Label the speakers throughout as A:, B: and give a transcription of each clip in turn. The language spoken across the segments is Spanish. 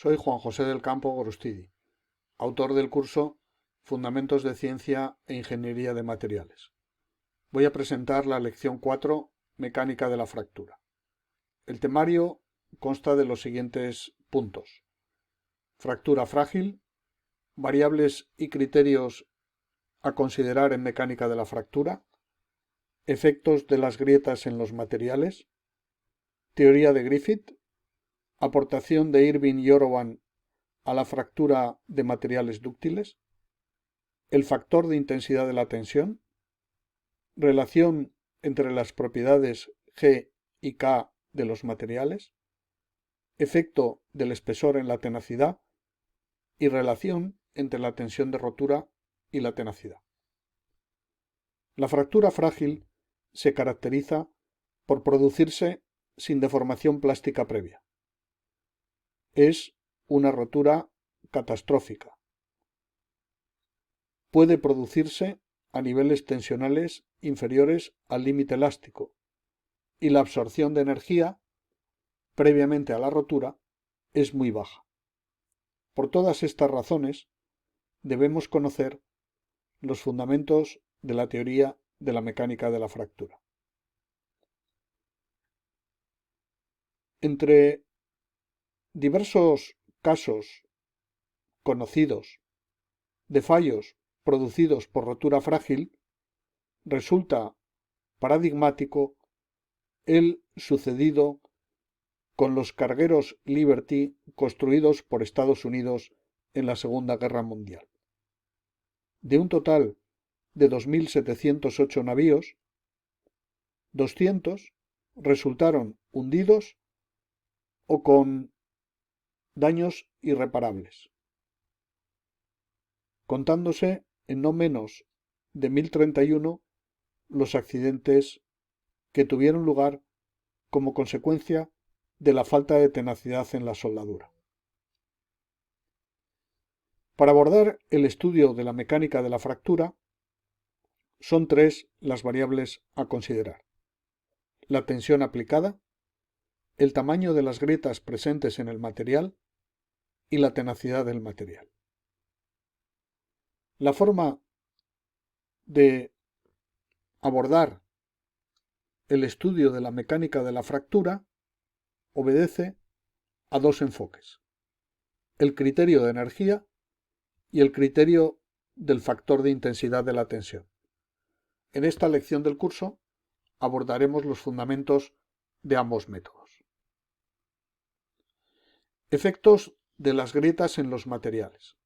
A: Soy Juan José del Campo Gorostidi, autor del curso Fundamentos de Ciencia e Ingeniería de Materiales. Voy a presentar la lección 4, Mecánica de la fractura. El temario consta de los siguientes puntos: fractura frágil, variables y criterios a considerar en mecánica de la fractura, efectos de las grietas en los materiales, teoría de Griffith, aportación de Irving y Orowan a la fractura de materiales dúctiles, el factor de intensidad de la tensión, relación entre las propiedades G y K de los materiales, efecto del espesor en la tenacidad y relación entre la tensión de rotura y la tenacidad. La fractura frágil se caracteriza por producirse sin deformación plástica previa. Es una rotura catastrófica. Puede producirse a niveles tensionales inferiores al límite elástico y la absorción de energía previamente a la rotura es muy baja. Por todas estas razones, debemos conocer los fundamentos de la teoría de la mecánica de la fractura. Entre diversos casos conocidos de fallos producidos por rotura frágil, resulta paradigmático el sucedido con los cargueros Liberty construidos por Estados Unidos en la Segunda Guerra Mundial. De un total de 2.708 navíos, 200 resultaron hundidos o con daños irreparables, contándose en no menos de 1.031 los accidentes que tuvieron lugar como consecuencia de la falta de tenacidad en la soldadura. Para abordar el estudio de la mecánica de la fractura, son tres las variables a considerar: la tensión aplicada, el tamaño de las grietas presentes en el material y la tenacidad del material. La forma de abordar el estudio de la mecánica de la fractura obedece a dos enfoques: el criterio de energía y el criterio del factor de intensidad de la tensión. En esta lección del curso abordaremos los fundamentos de ambos métodos. Efectos de las grietas en los materiales.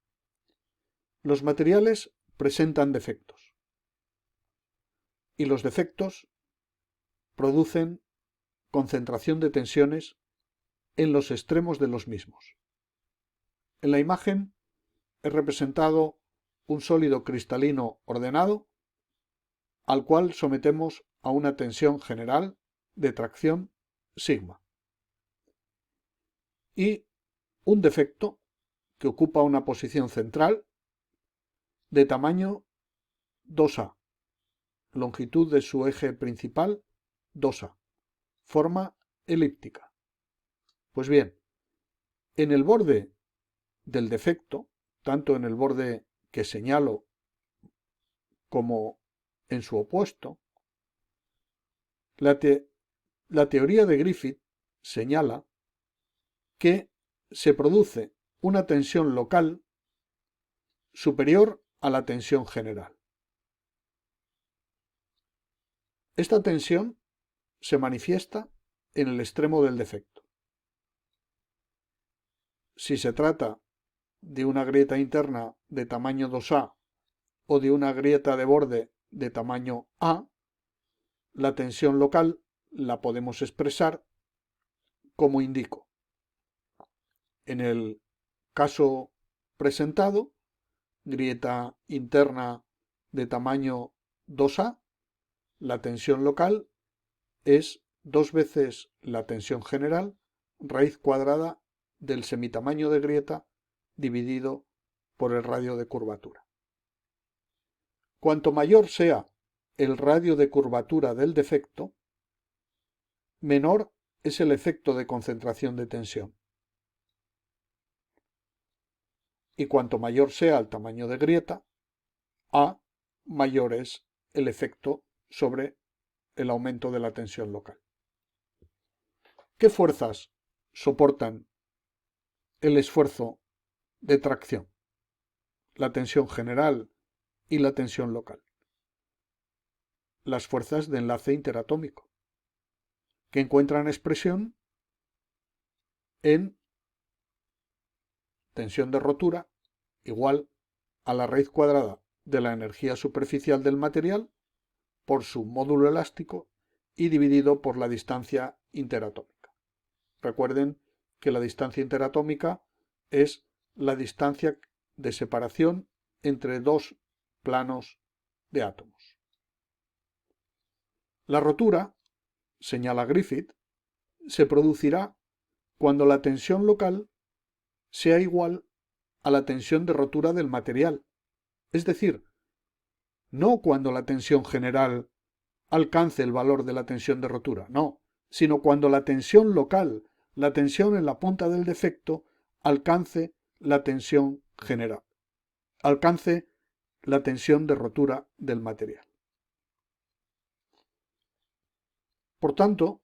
A: Los materiales presentan defectos y los defectos producen concentración de tensiones en los extremos de los mismos. En la imagen he representado un sólido cristalino ordenado al cual sometemos a una tensión general de tracción sigma y un defecto que ocupa una posición central de tamaño 2A, longitud de su eje principal 2A, forma elíptica. Pues bien, en el borde del defecto, tanto en el borde que señalo como en su opuesto, la teoría de Griffith señala que se produce una tensión local superior a la tensión general. Esta tensión se manifiesta en el extremo del defecto. Si se trata de una grieta interna de tamaño 2A o de una grieta de borde de tamaño A, la tensión local la podemos expresar como indico. En el caso presentado, grieta interna de tamaño 2A, la tensión local es 2 veces la tensión general, raíz cuadrada del semitamaño de grieta dividido por el radio de curvatura. Cuanto mayor sea el radio de curvatura del defecto, menor es el efecto de concentración de tensión. y cuanto mayor sea el tamaño de grieta, A mayor es el efecto sobre el aumento de la tensión local. ¿Qué fuerzas soportan el esfuerzo de tracción? La tensión general y la tensión local. Las fuerzas de enlace interatómico, que encuentran expresión en tensión de rotura igual a la raíz cuadrada de la energía superficial del material por su módulo elástico y dividido por la distancia interatómica. Recuerden que la distancia interatómica es la distancia de separación entre dos planos de átomos. La rotura, señala Griffith, se producirá cuando la tensión local sea igual a la tensión de rotura del material, es decir, no cuando la tensión general alcance el valor de la tensión de rotura, no, sino cuando la tensión local, la tensión en la punta del defecto, alcance la tensión general, alcance la tensión de rotura del material. Por tanto,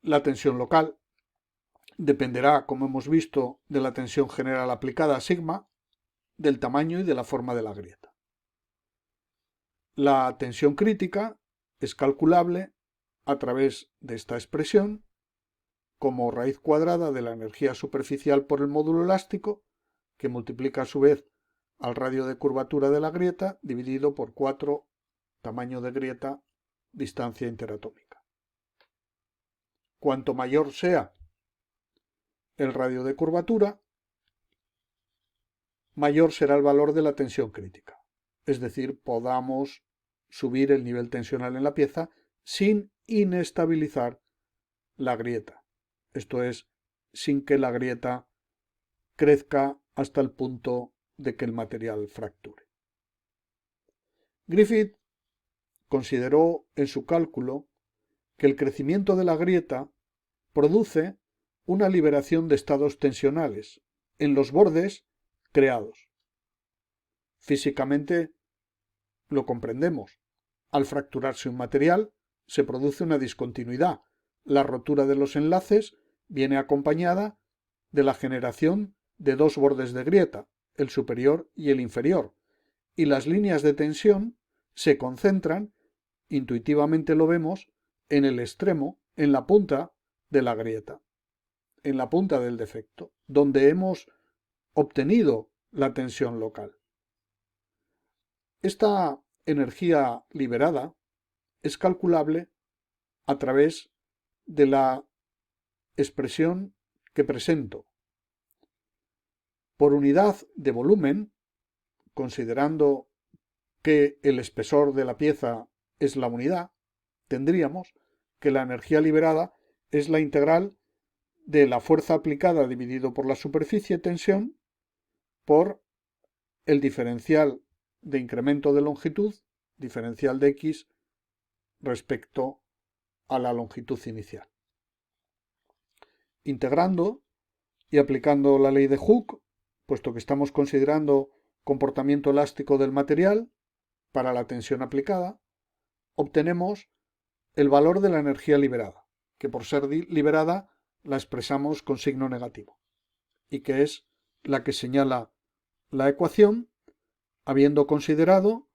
A: la tensión local dependerá, como hemos visto, de la tensión general aplicada a sigma, del tamaño y de la forma de la grieta. La tensión crítica es calculable a través de esta expresión como raíz cuadrada de la energía superficial por el módulo elástico, que multiplica a su vez al radio de curvatura de la grieta dividido por 4 tamaño de grieta, distancia interatómica. Cuanto mayor sea el radio de curvatura, mayor será el valor de la tensión crítica. Es decir, podamos subir el nivel tensional en la pieza sin inestabilizar la grieta. Esto es, sin que la grieta crezca hasta el punto de que el material fracture. Griffith consideró en su cálculo que el crecimiento de la grieta produce una liberación de estados tensionales en los bordes creados. Físicamente lo comprendemos. Al fracturarse un material se produce una discontinuidad. La rotura de los enlaces viene acompañada de la generación de dos bordes de grieta, el superior y el inferior, y las líneas de tensión se concentran, intuitivamente lo vemos, en el extremo, en la punta de la grieta, en la punta del defecto, donde hemos obtenido la tensión local. Esta energía liberada es calculable a través de la expresión que presento. Por unidad de volumen, considerando que el espesor de la pieza es la unidad, tendríamos que la energía liberada es la integral de la fuerza aplicada dividido por la superficie tensión por el diferencial de incremento de longitud, diferencial de x, respecto a la longitud inicial. Integrando y aplicando la ley de Hooke, puesto que estamos considerando comportamiento elástico del material para la tensión aplicada, obtenemos el valor de la energía liberada, que por ser liberada la expresamos con signo negativo, y que es la que señala la ecuación, habiendo considerado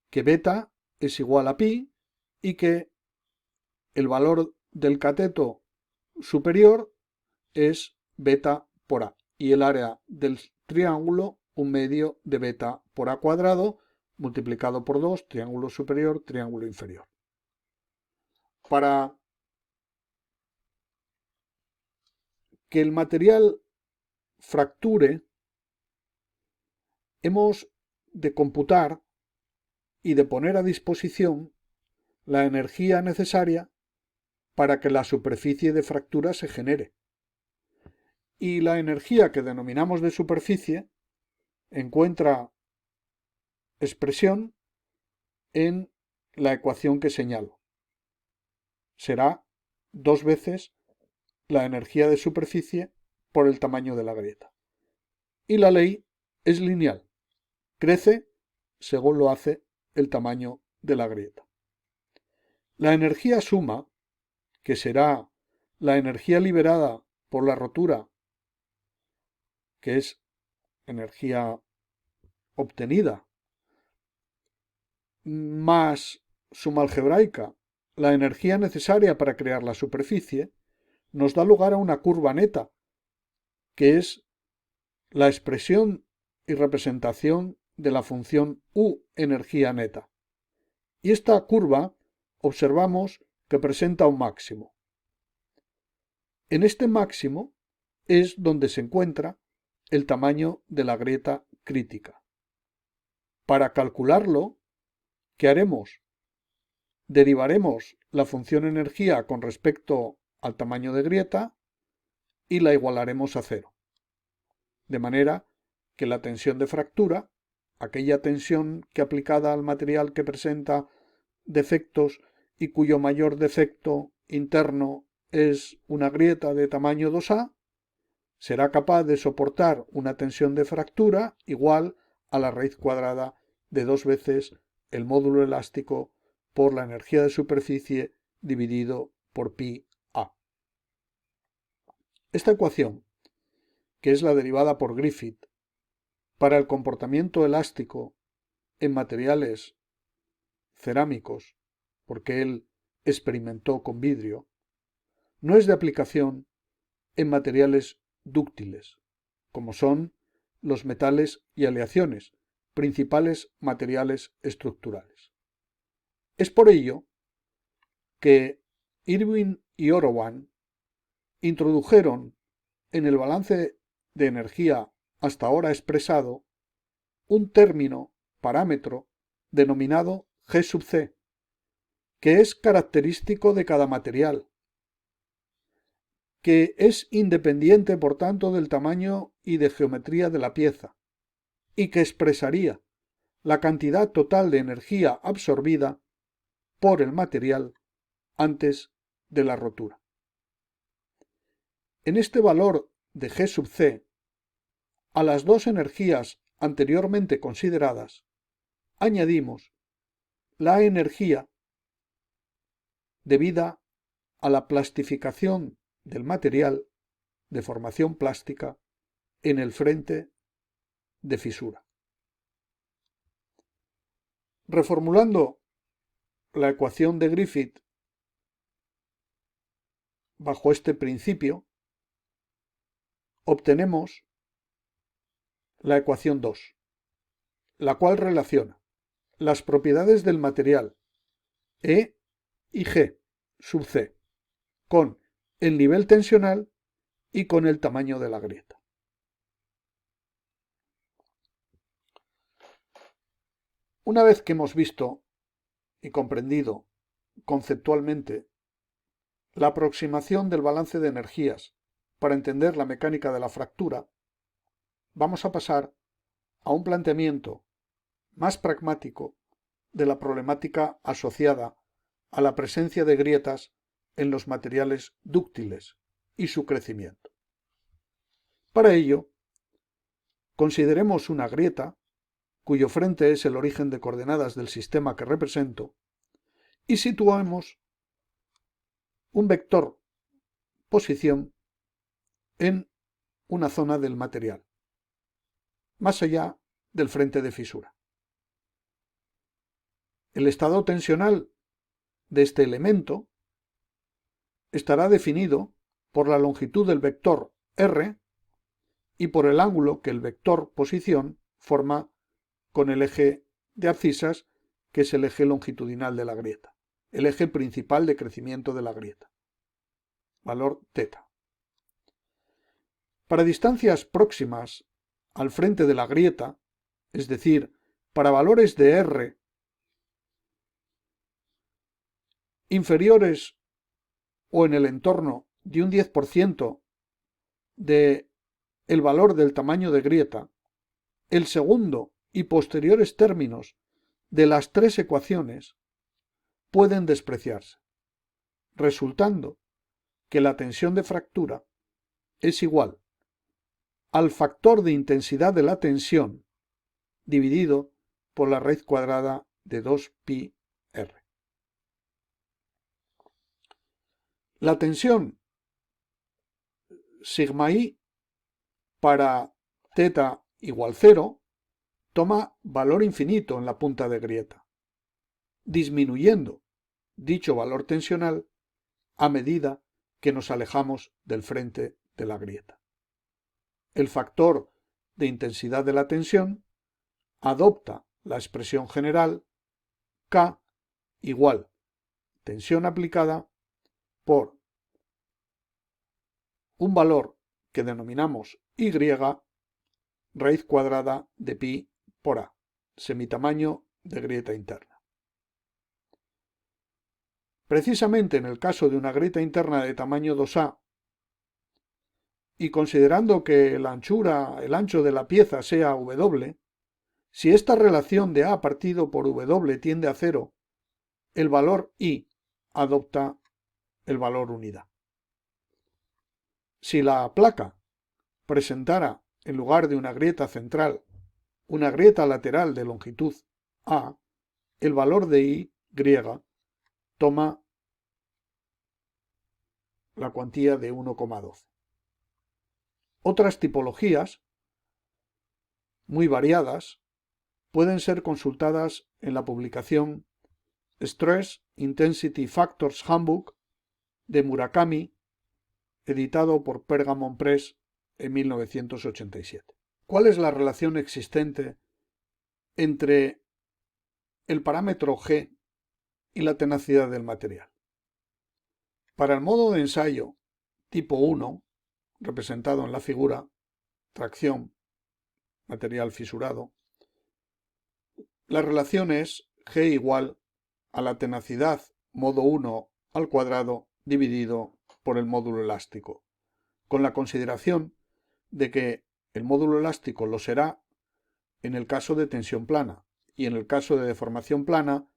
A: que beta es igual a pi y que el valor del cateto superior es beta por a, y el área del triángulo un medio de beta por a cuadrado multiplicado por 2, triángulo superior, triángulo inferior. Para que el material fracture, hemos de computar y de poner a disposición la energía necesaria para que la superficie de fractura se genere. Y la energía que denominamos de superficie encuentra expresión en la ecuación que señalo. Será 2 veces la energía de superficie por el tamaño de la grieta. y la ley es lineal. Crece según lo hace el tamaño de la grieta. La energía suma, que será la energía liberada por la rotura, que es energía obtenida, más suma algebraica, la energía necesaria para crear la superficie, nos da lugar a una curva neta, que es la expresión y representación de la función U energía neta. Y esta curva observamos que presenta un máximo. En este máximo es donde se encuentra el tamaño de la grieta crítica. Para calcularlo, ¿qué haremos? Derivaremos la función energía con respecto al tamaño de grieta y la igualaremos a cero. De manera que la tensión de fractura, aquella tensión que aplicada al material que presenta defectos y cuyo mayor defecto interno es una grieta de tamaño 2A, será capaz de soportar una tensión de fractura igual a la raíz cuadrada de 2 veces el módulo elástico por la energía de superficie dividido por pi A. Esta ecuación, que es la derivada por Griffith, para el comportamiento elástico en materiales cerámicos, porque él experimentó con vidrio, no es de aplicación en materiales dúctiles, como son los metales y aleaciones, principales materiales estructurales. Es por ello que Irwin y Orowan introdujeron en el balance de energía hasta ahora expresado un término, parámetro, denominado G sub C, que es característico de cada material, que es independiente por tanto del tamaño y de geometría de la pieza, y que expresaría la cantidad total de energía absorbida por el material antes de la rotura. En este valor de G sub C, a las dos energías anteriormente consideradas, añadimos la energía debida a la plastificación del material de formación plástica en el frente de fisura. Reformulando la ecuación de Griffith bajo este principio, obtenemos la ecuación 2, la cual relaciona las propiedades del material E y G sub C con el nivel tensional y con el tamaño de la grieta. Una vez que hemos visto y comprendido conceptualmente la aproximación del balance de energías para entender la mecánica de la fractura, vamos a pasar a un planteamiento más pragmático de la problemática asociada a la presencia de grietas en los materiales dúctiles y su crecimiento. Para ello, consideremos una grieta cuyo frente es el origen de coordenadas del sistema que represento, y situamos un vector posición en una zona del material, más allá del frente de fisura. El estado tensional de este elemento estará definido por la longitud del vector R y por el ángulo que el vector posición forma con el eje de abscisas, que es el eje longitudinal de la grieta, el eje principal de crecimiento de la grieta, valor θ. Para distancias próximas al frente de la grieta, es decir, para valores de R inferiores o en el entorno de un 10% de el valor del tamaño de grieta, el segundo y posteriores términos de las tres ecuaciones pueden despreciarse, resultando que la tensión de fractura es igual al factor de intensidad de la tensión dividido por la raíz cuadrada de 2πr. La tensión sigma i para θ igual 0 toma valor infinito en la punta de grieta, disminuyendo dicho valor tensional a medida que nos alejamos del frente de la grieta. El factor de intensidad de la tensión adopta la expresión general K igual tensión aplicada por un valor que denominamos Y raíz cuadrada de pi por A, semitamaño de grieta interna. Precisamente en el caso de una grieta interna de tamaño 2A, y considerando que la anchura, el ancho de la pieza sea W, si esta relación de A partido por W tiende a 0, el valor I adopta el valor unidad. Si la placa presentara, en lugar de una grieta central, una grieta lateral de longitud A, el valor de Y toma la cuantía de 1,12. Otras tipologías, muy variadas, pueden ser consultadas en la publicación Stress Intensity Factors Handbook de Murakami, editado por Pergamon Press en 1987. ¿Cuál es la relación existente entre el parámetro G y la tenacidad del material? Para el modo de ensayo tipo 1, representado en la figura, tracción, material fisurado, la relación es G igual a la tenacidad modo 1 al cuadrado dividido por el módulo elástico, con la consideración de que el módulo elástico lo será en el caso de tensión plana, y en el caso de deformación plana,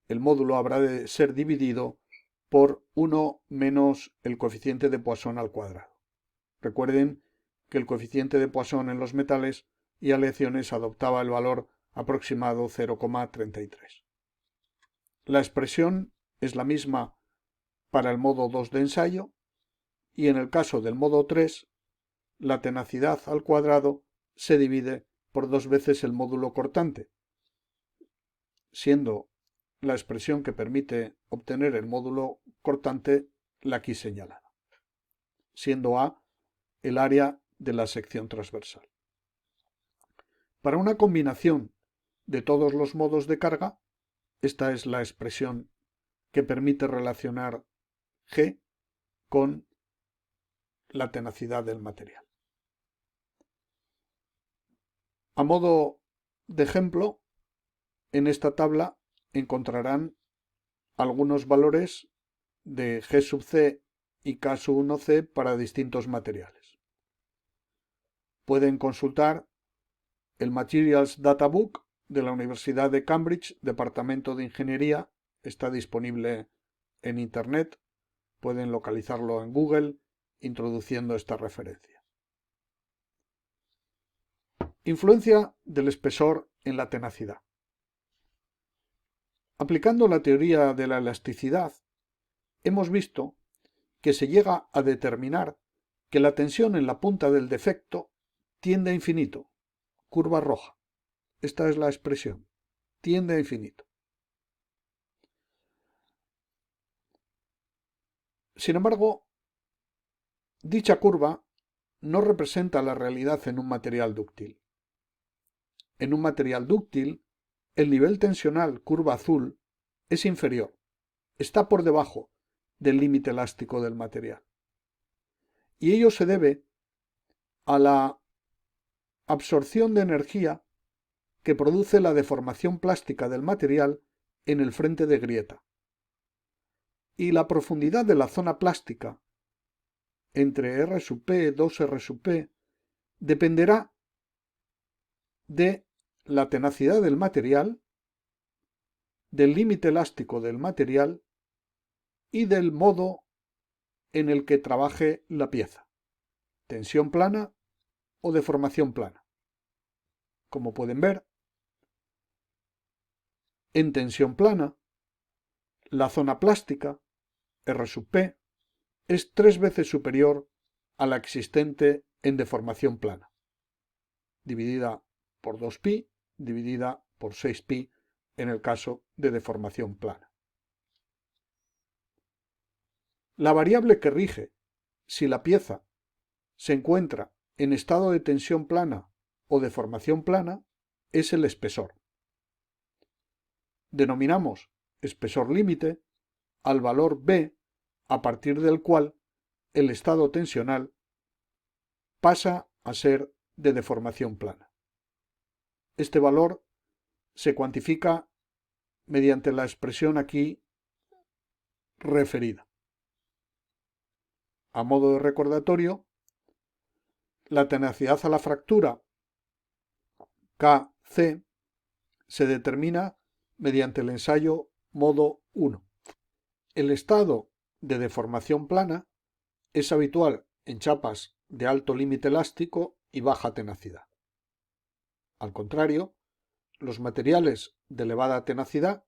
A: el módulo habrá de ser dividido por 1 menos el coeficiente de Poisson al cuadrado. Recuerden que el coeficiente de Poisson en los metales y aleaciones adoptaba el valor aproximado 0,33. La expresión es la misma para el modo 2 de ensayo, y en el caso del modo 3, la tenacidad al cuadrado se divide por 2 veces el módulo cortante, siendo la expresión que permite obtener el módulo cortante la aquí señalada, siendo A el área de la sección transversal. Para una combinación de todos los modos de carga, esta es la expresión que permite relacionar G con la tenacidad del material. A modo de ejemplo, en esta tabla encontrarán algunos valores de G sub C y K sub 1C para distintos materiales. Pueden consultar el Materials Data Book de la Universidad de Cambridge, Departamento de Ingeniería, está disponible en Internet, pueden localizarlo en Google introduciendo esta referencia. Influencia del espesor en la tenacidad. Aplicando la teoría de la elasticidad, hemos visto que se llega a determinar que la tensión en la punta del defecto tiende a infinito, curva roja. Esta es la expresión, tiende a infinito. Sin embargo, dicha curva no representa la realidad en un material dúctil. En un material dúctil, el nivel tensional curva azul es inferior, está por debajo del límite elástico del material. Y ello se debe a la absorción de energía que produce la deformación plástica del material en el frente de grieta. Y la profundidad de la zona plástica entre R sub P, 2R sub P, dependerá de la tenacidad del material, del límite elástico del material y del modo en el que trabaje la pieza. Tensión plana o deformación plana. Como pueden ver, en tensión plana, la zona plástica, R sub P, es 3 veces superior a la existente en deformación plana, dividida por 2pi, dividida por 6pi en el caso de deformación plana. La variable que rige si la pieza se encuentra en estado de tensión plana o deformación plana es el espesor. Denominamos espesor límite al valor B a partir del cual el estado tensional pasa a ser de deformación plana. Este valor se cuantifica mediante la expresión aquí referida. A modo de recordatorio, la tenacidad a la fractura Kc se determina mediante el ensayo modo 1. El estado de deformación plana es habitual en chapas de alto límite elástico y baja tenacidad. Al contrario, los materiales de elevada tenacidad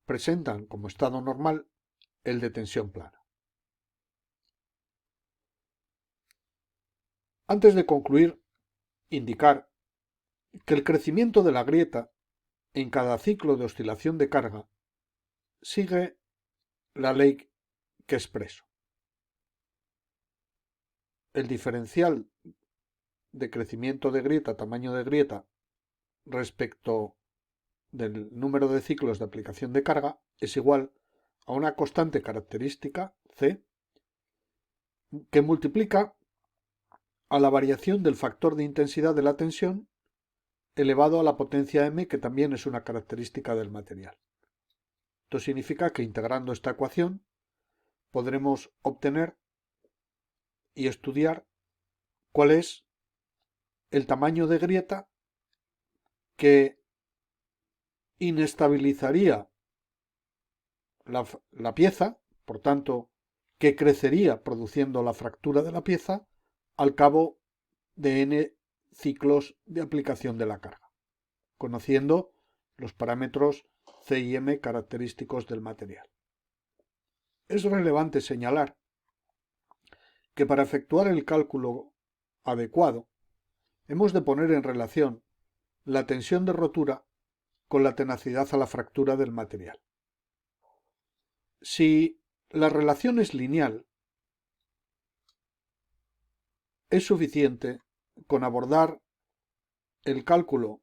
A: presentan como estado normal el de tensión plana. Antes de concluir, indicar que el crecimiento de la grieta en cada ciclo de oscilación de carga sigue la ley que expreso. El diferencial de crecimiento de grieta, tamaño de grieta, respecto del número de ciclos de aplicación de carga es igual a una constante característica C que multiplica a la variación del factor de intensidad de la tensión elevado a la potencia m, que también es una característica del material. Esto significa que integrando esta ecuación podremos obtener y estudiar cuál es el tamaño de grieta que inestabilizaría la pieza, por tanto, que crecería produciendo la fractura de la pieza al cabo de n ciclos de aplicación de la carga, conociendo los parámetros C y M característicos del material. Es relevante señalar que para efectuar el cálculo adecuado hemos de poner en relación la tensión de rotura con la tenacidad a la fractura del material. Si la relación es lineal, es suficiente con abordar el cálculo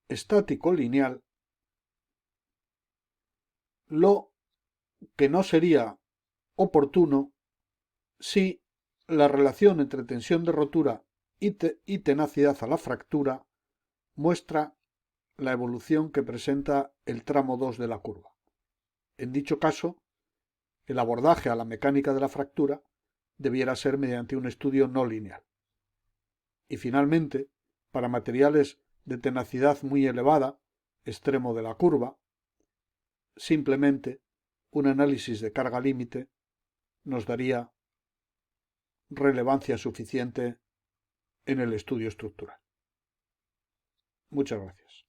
A: estático lineal, lo que no sería oportuno si la relación entre tensión de rotura y tenacidad a la fractura muestra la evolución que presenta el tramo 2 de la curva. En dicho caso, el abordaje a la mecánica de la fractura debiera ser mediante un estudio no lineal. Y finalmente, para materiales de tenacidad muy elevada, extremo de la curva, simplemente un análisis de carga límite nos daría relevancia suficiente en el estudio estructural. Muchas gracias.